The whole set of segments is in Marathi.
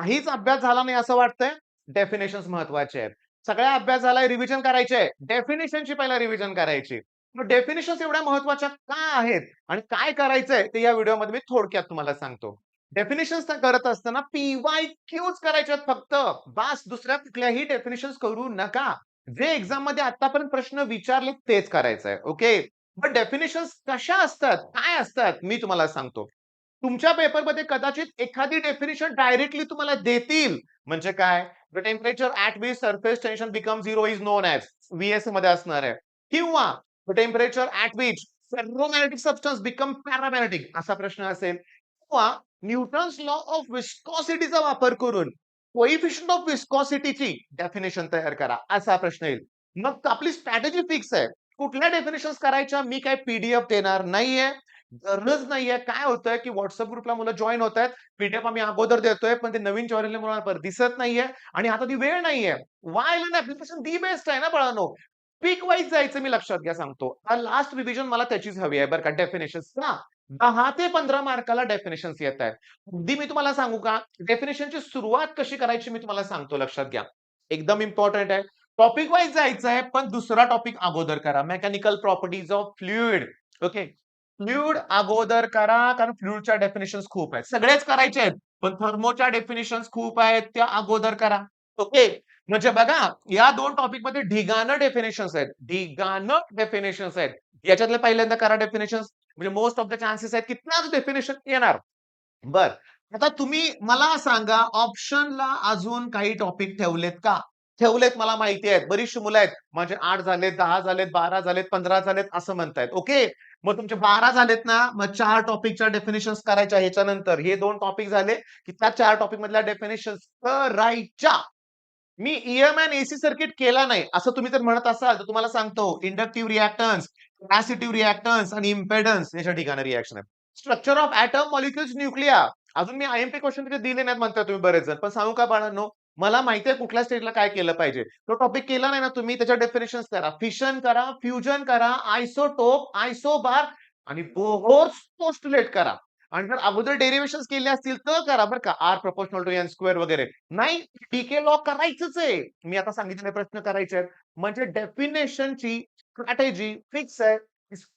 काहीच अभ्यास झाला नाही असं वाटतंय, डेफिनेशन्स महत्वाचे आहेत. सगळा अभ्यास झालाय, रिव्हिजन करायची आहे. डेफिनेशनची पहिला रिव्हिजन करायची. मग डेफिनेशन्स एवढ्या महत्त्वाच्या का आहेत आणि काय करायचंय ते या व्हिडिओमध्ये मी थोडक्यात तुम्हाला सांगतो. डेफिनेशन्स करत असताना पी-वाय-क्यूज करायचे आहेत फक्त. बास दुसऱ्या कुठल्याही डेफिनेशन्स करू नका. जे एक्झाममध्ये आतापर्यंत प्रश्न विचारले तेच करायचंय. ओके. मग डेफिनेशन्स कशा असतात? काय असतात? मी तुम्हाला सांगतो. तुमच्या पेपरमध्ये कदाचित एखादी डेफिनिशन डायरेक्टली तुम्हाला देतील. म्हणजे काय? The temperature at which surface tension become 0 is known as VS मध्ये असणार आहे. किंवा the temperature at which ferromagnetic substance become paramagnetic असा प्रश्न असेल. किंवा न्यूटन्स लॉ ऑफ विस्कॉसिटीचा वापर करून कोइफिशियंट ऑफ विस्कॉसिटीची डेफिनेशन तयार करा, असा प्रश्न येईल. मग आपली स्ट्रॅटेजी फिक्स आहे. कुठल्या डेफिनेशन्स करायच्या मी काय पीडीएफ देणार नाहीये. गरज नाहीये. काय होतंय, की WhatsApp ग्रुपला मुलं जॉइन होतायत. पीडीएफ आम्ही अगोदर देतोय, पण ते नवीन जॉइन झालेल्या मुलांना दिसत नाहीये आणि आता ती वेळ नाहीये. वायलन ॲप्लिकेशन दी बेस्ट आहे ना बाळांनो. पीक वाईज जायचं मी लक्षात घ्या सांगतो. लास्ट रिव्हिजन मला त्याचीच हवी आहे बरं का डेफिनेशन्सना. 10 ते 15 मार्काला डेफिनेशन्स येतायत. अगदी मी तुम्हाला सांगू का, डेफिनेशनची सुरुवात कशी करायची मी तुम्हाला सांगतो लक्षात घ्या. एकदम इम्पोर्टंट आहे. टॉपिक वाईज जायचं आहे, पण दुसरा टॉपिक अगोदर करा. Mechanical properties of fluid. Okay. Fluid अगोदर करा, कारण फ्लुइडच्या डेफिनेशन्स खूप आहेत. सगळेच करायचे आहेत, पण थर्मोच्या डेफिनेशन्स खूप आहेत, त्या अगोदर करा. ओके. म्हणजे बघा, या 2 टॉपिकमध्ये ढिगानं डेफिनेशन्स आहेत. ढिगानं डेफिनेशन्स आहेत. याच्यातले पहिल्यांदा करा डेफिनेशन्स. म्हणजे मोस्ट ऑफ द चान्सेस आहेत की त्याच डेफिनेशन येणार. बर. आता तुम्ही मला सांगा ऑप्शनला अजून काही टॉपिक ठेवलेत का? ठेवलेत मला माहिती आहेत. बरीचशी मुलं आहेत. माझे 8 झालेत, 10 झालेत, 12 झालेत, 15 झालेत असं म्हणतायत. ओके. मग तुमचे 12 झालेत ना, मग 4 टॉपिकच्या डेफिनिशन्स करायच्या ह्याच्यानंतर. हे 2 टॉपिक झाले, की त्या 4 टॉपिक मधल्या डेफिनिशन्स करायच्या. मी ईएम अँड एसी सर्किट केला नाही, असं तुम्ही जर म्हणत असाल, तर तुम्हाला सांगतो इंडक्टिव्ह रिएक्टन्स, कॅपॅसिटिव्ह रिएक्टन्स आणि इम्पेडन्स याच्या ठिकाणी रिएक्शन आहे. Structure of atom, molecules, nuclei. अजून मी आयएमपी क्वेश्चन तिथे दिले नाहीत म्हणताय तुम्ही बरेच जण. पण सांगू का बाळांनो, मला माहिती आहे कुठल्या स्टेजला काय केलं पाहिजे. तो टॉपिक केला नाही ना तुम्ही त्याच्या डेफिनेशन्स करा. फिशन करा, फ्युजन करा, आयसोटोप, आयसोबार आणि बोहर्स पोस्टुलेट करा. आणि जर अगोदर डेरिव्हेशन्स केले असतील तर करा बरं का. Are proportional to n square वगैरे. नाही डीके लॉ करायचंच आहे. मी आता सांगितलेले प्रश्न करायचे आहेत. म्हणजे डेफिनेशनची स्ट्रॅटेजी फिक्स आहे.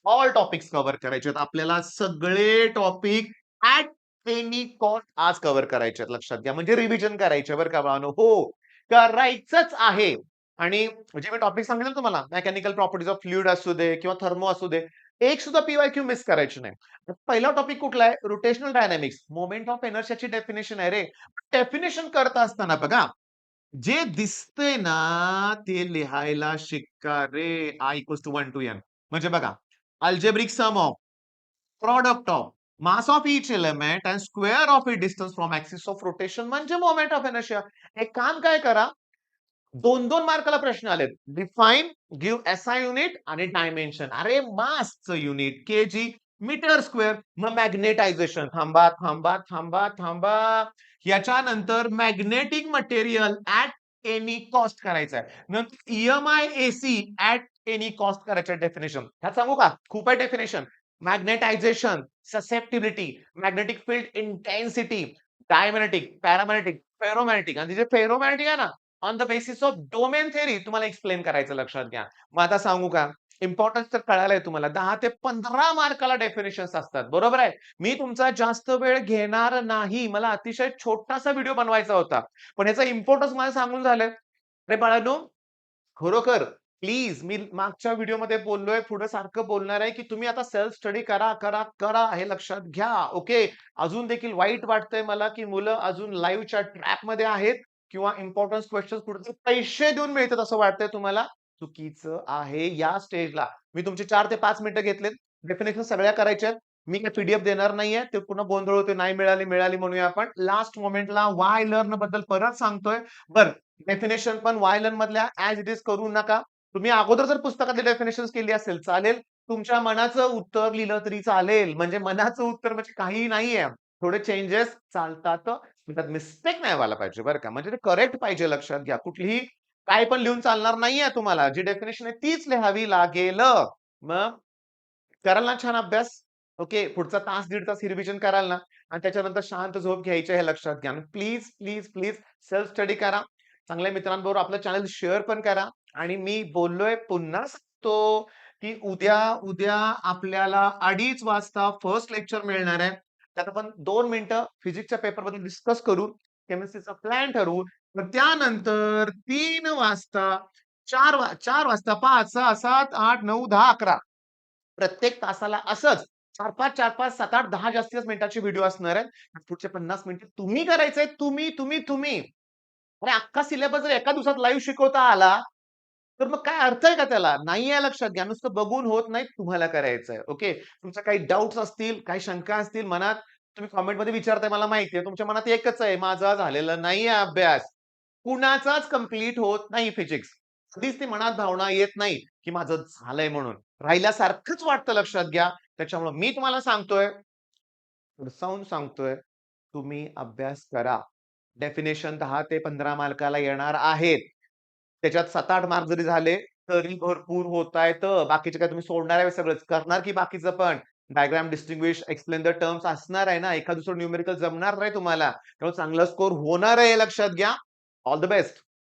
ऑल टॉपिक्स कव्हर करायचे आहेत. आपल्याला सगळे टॉपिक ॲट एनी कॉस्ट आज कव्हर करायचे आहेत. लक्षात घ्या. म्हणजे रिव्हिजन करायचे बरं का बाळांनो. हो, करायचंच आहे. आणि जे मी टॉपिक सांगितलं तुम्हाला मेकॅनिकल प्रॉपर्टीज ऑफ फ्लुइड असू दे किंवा थर्मो असू दे, एक सुद्धा पीवायक्यू मिस करायची नाही. पहिला टॉपिक कुठला आहे? Rotational dynamics. मोमेंट ऑफ इनर्शियाची डेफिनेशन आहे रे. डेफिनेशन करत असताना बघा, जे दिसतंय ना, ते लिहायला शिका रे. I equals to 1 to n. म्हणजे बघा, algebraic sum of, product of, mass of each element and square of it distance from axis of rotation म्हणजे मोमेंट ऑफ इनर्शिया. एक काम काय करा, 2-2 मार्काला प्रश्न आलेत. डिफाइन, गिव्ह एसआय युनिट आणि डायमेन्शन. अरे मासचं युनिट केजी मीटर स्क्वेअर. मग मॅग्नेटायझेशन. थांबा, थांबा, थांबा, थांबा. याच्यानंतर magnetic material at any cost करायचं आहे. नंतर EMI AC at any cost करायचं डेफिनेशन. ह्यात सांगू का? खूप आहे definition. Magnetisation, susceptibility, magnetic field intensity, diamagnetic, paramagnetic, ferromagnetic आणि जे फेरोमॅग्नेटिक आहे ना, on the basis of domain theory तुम्हाला एक्सप्लेन करायचं लक्षात घ्या. मग आता सांगू का? इम्पोर्टन्स तर कळालंय तुम्हाला. 10 ते 15 मार्काला डेफिनेशन्स असतात. बरोबर आहे. मी तुमचा जास्त वेळ घेणार नाही. मला अतिशय छोटासा व्हिडिओ बनवायचा होता. पण याचा इम्पोर्टन्स मला सांगून झालंय. अरे बाळांनो, खरोखर प्लीज मी मागच्या व्हिडिओमध्ये बोललोय, पुढे सारखं बोलणार आहे, की तुम्ही आता सेल्फ स्टडी करा, करा, करा हे लक्षात घ्या. ओके. अजून देखील वाईट वाटतंय मला, की मुलं अजून लाईव्हच्या ट्रॅपमध्ये आहेत किंवा इम्पोर्टन्स क्वेश्चन्स पुढचे पैसे देऊन मिळतात असं वाटतंय तुम्हाला. चुकीचं आहे या स्टेजला. मी तुमचे 4 ते 5 मिनिटं घेतलेत. डेफिनेशन सगळ्या करायच्या आहेत. मी काही पीडीएफ देणार नाहीये. ते पुन्हा गोंधळ होतोय. नाही मिळाली, मिळाली म्हणूया आपण. लास्ट मोमेंटला व्हाय लर्न बद्दल परत सांगतोय. बरं, डेफिनेशन पण वायलन मधल्या ॲज इट इज करू नका. तुम्ही अगोदर जर पुस्तकातली डेफिनेशन्स केली असेल चालेल. तुमच्या मनाचं उत्तर लिहिलं तरी चालेल. म्हणजे मनाचं उत्तर म्हणजे काहीही नाहीये. थोडे चेंजेस चालतात. त्यात मिस्टेक नाही व्हायला पाहिजे बरं का. म्हणजे ते करेक्ट पाहिजे लक्षात घ्या. कुठलीही काय पण लिहून चालणार नाहीये तुम्हाला. जी डेफिनेशन आहे तीच लिहावी लागेल. मग कराल ना छान अभ्यास? ओके. पुढचा तास, दीड तास ही रिव्हिजन कराल ना आणि त्याच्यानंतर शांत झोप घ्यायची हे लक्षात घ्या. आणि please, please, please self study करा. चांगल्या मित्रांबरोबर आपलं चॅनल शेअर पण करा. आणि मी बोललोय पुन्हा सांगतो, की उद्या उद्या आपल्याला 2:30 वाजता फर्स्ट लेक्चर मिळणार आहे. त्यात आपण 2 मिनिटं फिजिक्सच्या पेपरबद्दल डिस्कस करू. केमिस्ट्रीचा प्लॅन ठरवू. मग त्यानंतर 3 वाजता 4 वाजता 5, 6, 7, 8, 9, 10, 11 प्रत्येक तासाला असंच 4-5, 4-5, 7-8, 10 जास्तीत मिनिटाचे व्हिडिओ असणार आहेत. आणि पुढचे 50 मिनिटं तुम्ही करायचंय. तुम्ही. अरे अख्खा सिलेबस जर एका दिवसात लाईव्ह शिकवता आला, तर मग काय अर्थ आहे का त्याला? नाही आहे लक्षात घ्या. नुसतं बघून होत नाही. तुम्हाला करायचंय. ओके. तुमच्या काही डाउट्स असतील, काही शंका असतील मनात, तुम्ही कमेंटमध्ये विचारताय मला माहिती आहे. तुमच्या मनात एकच आहे, माझा झालेला नाहीये अभ्यास. कुणाचाच कंप्लीट होत नाही फिजिक्स. कधीच ती मनात भावना येत नाही, की माझं झालंय म्हणून. राहिल्यासारखंच वाटतं लक्षात घ्या. त्याच्यामुळे मी तुम्हाला सांगतोय, पुढचाहून सांगतोय, तुम्ही अभ्यास करा. डेफिनेशन 10 ते 15 मार्काला येणार आहेत. त्याच्यात 7-8 मार्क जरी झाले, तरी भरपूर होतायतं. बाकीचे काय तुम्ही सोडणार आहे सगळंच? करणार की बाकीचं पण? Diagram distinguish, explain the terms असणार आहे ना. एखाद दुसरं न्यूमेरिकल जमणार नाही तुम्हाला. त्यामुळे चांगला स्कोर होणार आहे हे लक्षात घ्या. All the best.